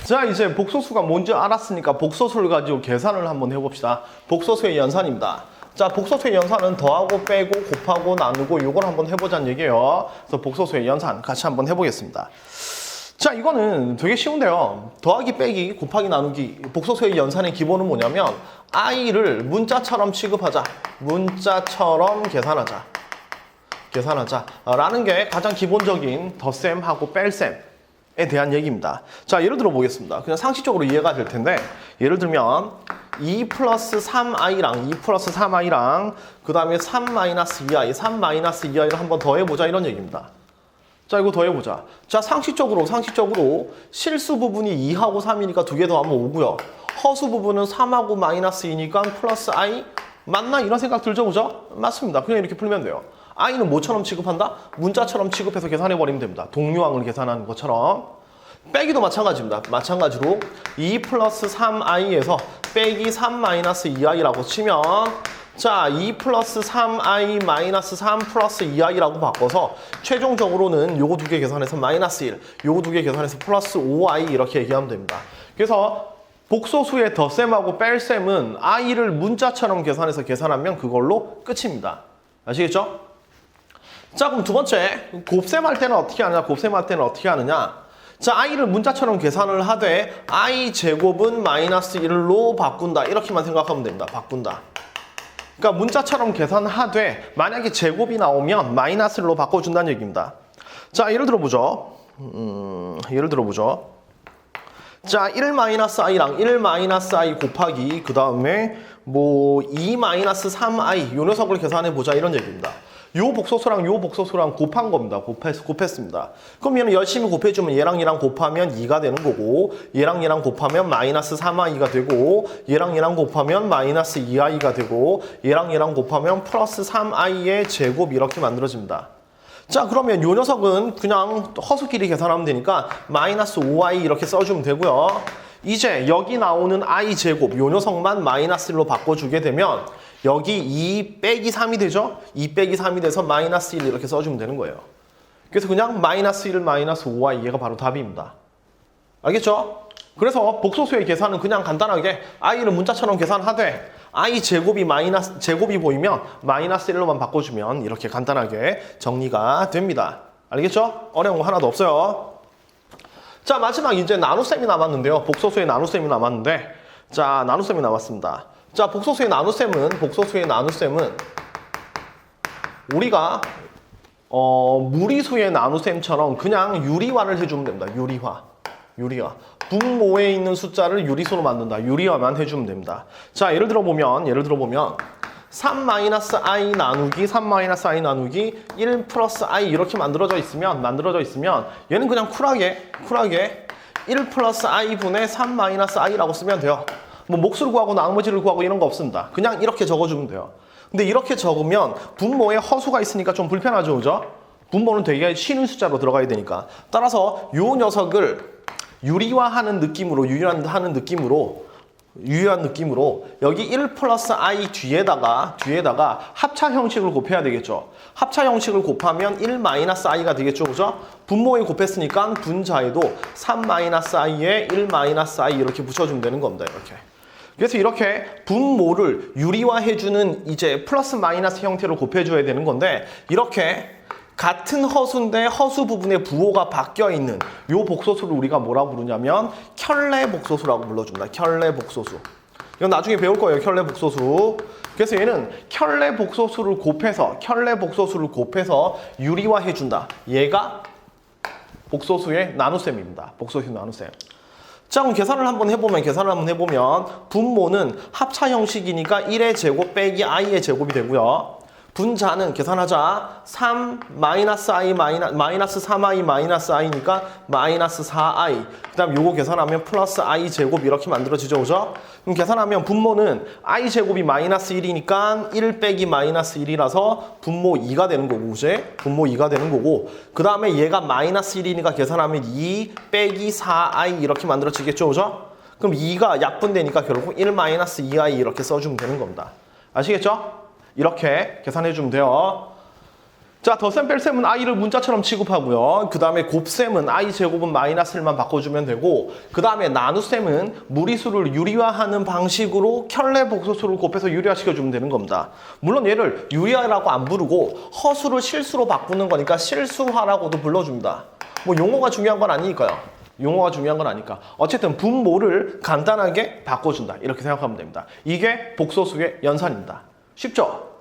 자, 이제 복소수가 뭔지 알았으니까 복소수를 가지고 계산을 한번 해봅시다. 복소수의 연산입니다. 자, 복소수의 연산은 더하고 빼고 곱하고 나누고 요걸 한번 해보자는 얘기예요. 그래서 복소수의 연산 같이 한번 해보겠습니다. 자, 이거는 되게 쉬운데요. 더하기 빼기 곱하기 나누기 복소수의 연산의 기본은 뭐냐면 i를 문자처럼 취급하자. 문자처럼 계산하자 라는 게 가장 기본적인 덧셈하고 뺄셈에 대한 얘기입니다. 자, 예를 들어 보겠습니다. 그냥 상식적으로 이해가 될 텐데 예를 들면 2 플러스 3i랑 2 플러스 3i랑 그 다음에 3 마이너스 2i 3 마이너스 2i를 한번 더해보자 이런 얘기입니다. 자, 이거 더해보자. 자, 상식적으로 실수 부분이 2하고 3이니까 두 개 더하면 5고요. 허수 부분은 3하고 마이너스 2니까 플러스 i 맞나? 이런 생각 들죠, 그죠? 맞습니다. 그냥 이렇게 풀면 돼요. i는 뭐처럼 취급한다? 문자처럼 취급해서 계산해버리면 됩니다. 동류항을 계산하는 것처럼. 빼기도 마찬가지입니다. 마찬가지로 2 플러스 3i에서 빼기 3 마이너스 2i라고 치면 자, 2 플러스 3i 마이너스 3 플러스 2i라고 바꿔서 최종적으로는 요거 두 개 계산해서 마이너스 1, 요거 두 개 계산해서 플러스 5i 이렇게 얘기하면 됩니다. 그래서 복소수의 덧셈하고 뺄셈은 i를 문자처럼 계산해서 계산하면 그걸로 끝입니다. 아시겠죠? 자, 그럼 두 번째, 곱셈할 때는 어떻게 하느냐? 자, i를 문자처럼 계산을 하되 i 제곱은 마이너스 1로 바꾼다. 이렇게만 생각하면 됩니다. 바꾼다. 그러니까 문자처럼 계산하되 만약에 제곱이 나오면 마이너스 1로 바꿔준다는 얘기입니다. 자, 예를 들어보죠. 자, 1-i랑 1-i 곱하기 그 다음에 뭐 2-3i 요 녀석을 계산해보자 이런 얘기입니다. 요 복소수랑 곱한 겁니다. 곱했습니다. 그럼 얘는 열심히 곱해주면 얘랑 곱하면 2가 되는 거고 얘랑 곱하면 마이너스 3i가 되고 얘랑 곱하면 마이너스 2i가 되고 얘랑 곱하면 플러스 3i의 제곱 이렇게 만들어집니다. 자, 그러면 요 녀석은 그냥 허수끼리 계산하면 되니까 마이너스 5i 이렇게 써주면 되고요. 이제 여기 나오는 i 제곱 요 녀석만 마이너스 1로 바꿔주게 되면 여기 2 빼기 3이 되죠? 2 빼기 3이 돼서 마이너스 1 이렇게 써주면 되는 거예요. 그래서 그냥 마이너스 1 마이너스 5i 얘가 바로 답입니다. 알겠죠? 그래서 복소수의 계산은 그냥 간단하게 i를 문자처럼 계산하되 i 제곱이 보이면 마이너스 1로만 바꿔주면 이렇게 간단하게 정리가 됩니다. 알겠죠? 어려운 거 하나도 없어요. 자, 마지막 이제 나눗셈이 남았는데요. 복소수의 나눗셈이 남았는데 자, 나눗셈이 남았습니다. 자, 복소수의 나눗셈은 우리가 무리수의 나눗셈처럼 그냥 유리화를 해주면 됩니다. 유리화. 분모에 있는 숫자를 유리수로 만든다. 유리화만 해주면 됩니다. 자, 예를 들어보면 3-i 나누기 1 플러스 i 이렇게 만들어져 있으면 얘는 그냥 쿨하게 1 플러스 i 분의 3-i라고 쓰면 돼요. 뭐 몫을 구하고 나머지를 구하고 이런 거 없습니다. 그냥 이렇게 적어주면 돼요. 근데 이렇게 적으면 분모에 허수가 있으니까 좀 불편하죠, 그죠? 분모는 되게 쉬는 숫자로 들어가야 되니까. 따라서 요 녀석을 유리화하는 느낌으로 여기 1 플러스 i 뒤에다가 합차 형식을 곱해야 되겠죠. 합차 형식을 곱하면 1 마이너스 i가 되겠죠, 그죠? 분모에 곱했으니까 분자에도 3 마이너스 i에 1 마이너스 i 이렇게 붙여주면 되는 겁니다, 이렇게. 그래서 이렇게 분모를 유리화해주는 이제 플러스 마이너스 형태로 곱해줘야 되는 건데 이렇게 같은 허수인데 허수 부분에 부호가 바뀌어 있는 요 복소수를 우리가 뭐라고 부르냐면 켤레 복소수라고 불러줍니다. 켤레 복소수. 이건 나중에 배울 거예요. 켤레 복소수. 그래서 얘는 켤레 복소수를 곱해서 유리화해준다. 얘가 복소수의 나눗셈입니다. 복소수의 나눗셈. 자, 그럼 계산을 한번 해보면 분모는 합차 형식이니까 1의 제곱 빼기 i의 제곱이 되고요. 분자는 계산하자. 3 마이너스 i 마이너스 3i 마이너스 i니까 마이너스 4i. 그 다음 요거 계산하면 플러스 i 제곱 이렇게 만들어지죠, 그죠? 그럼 계산하면 분모는 i 제곱이 마이너스 1이니까 1 빼기 마이너스 1이라서 분모 2가 되는 거고, 그제? 분모 2가 되는 거고. 그 다음에 얘가 마이너스 1이니까 계산하면 2 빼기 4i 이렇게 만들어지겠죠, 그죠? 그럼 2가 약분되니까 결국 1 마이너스 2i 이렇게 써주면 되는 겁니다. 아시겠죠? 이렇게 계산해주면 돼요. 자, 덧셈 뺄셈은 i를 문자처럼 취급하고요. 그 다음에 곱셈은 i 제곱은 마이너스 1만 바꿔주면 되고, 그 다음에 나눗셈은 무리수를 유리화하는 방식으로 켤레 복소수를 곱해서 유리화시켜주면 되는 겁니다. 물론 얘를 유리화라고 안 부르고 허수를 실수로 바꾸는 거니까 실수화라고도 불러줍니다. 뭐 용어가 중요한 건 아니니까요. 용어가 중요한 건 아니까. 어쨌든 분모를 간단하게 바꿔준다. 이렇게 생각하면 됩니다. 이게 복소수의 연산입니다. 쉽죠?